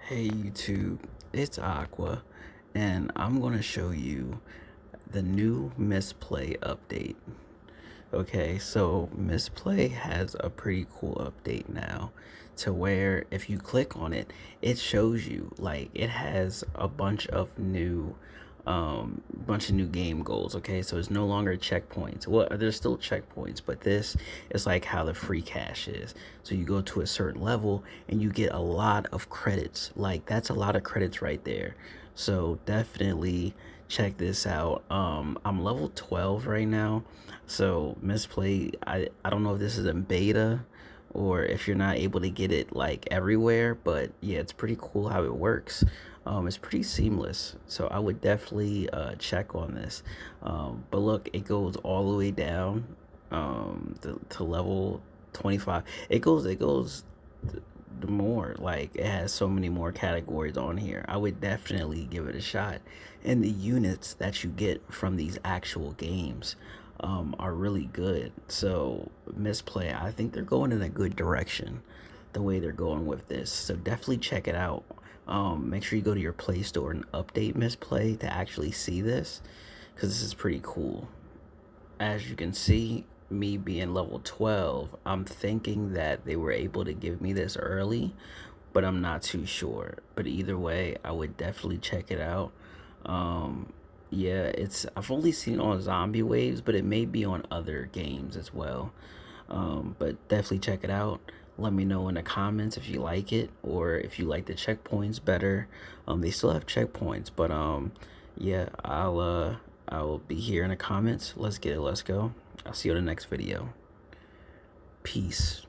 Hey YouTube, it's Aqua, and I'm gonna show you the new Mistplay update. Okay, so Mistplay has a pretty cool update now to where if you click on it, it shows you like it has a bunch of new game goals. Okay, so it's no longer checkpoints. Well, there's still checkpoints, but this is like how the free cash is. So you go to a certain level and you get a lot of credits. Like that's a lot of credits right there. So definitely check this out. I'm level 12 right now. So Mistplay, I don't know if this is in beta or if you're not able to get it like everywhere, but yeah, it's pretty cool how it works. It's pretty seamless, so I would definitely check on this. But look, it goes all the way down to level 25. It goes more, like it has so many more categories on here. I would definitely give it a shot, and the units that you get from these actual games are really good. So Mistplay, I think they're going in a good direction the way they're going with this, so definitely check it out. Make sure you go to your Play Store and update Mistplay to actually see this, because this is pretty cool. As you can see, me being level 12, I'm thinking that they were able to give me this early, but I'm not too sure. But either way, I would definitely check it out. Yeah, I've only seen it on Zombie Waves, but it may be on other games as well. But definitely check it out. Let me know in the comments if you like it or if you like the checkpoints better. They still have checkpoints, but yeah, I will be here in the comments. Let's get it. Let's go. I'll see you in the next video. Peace.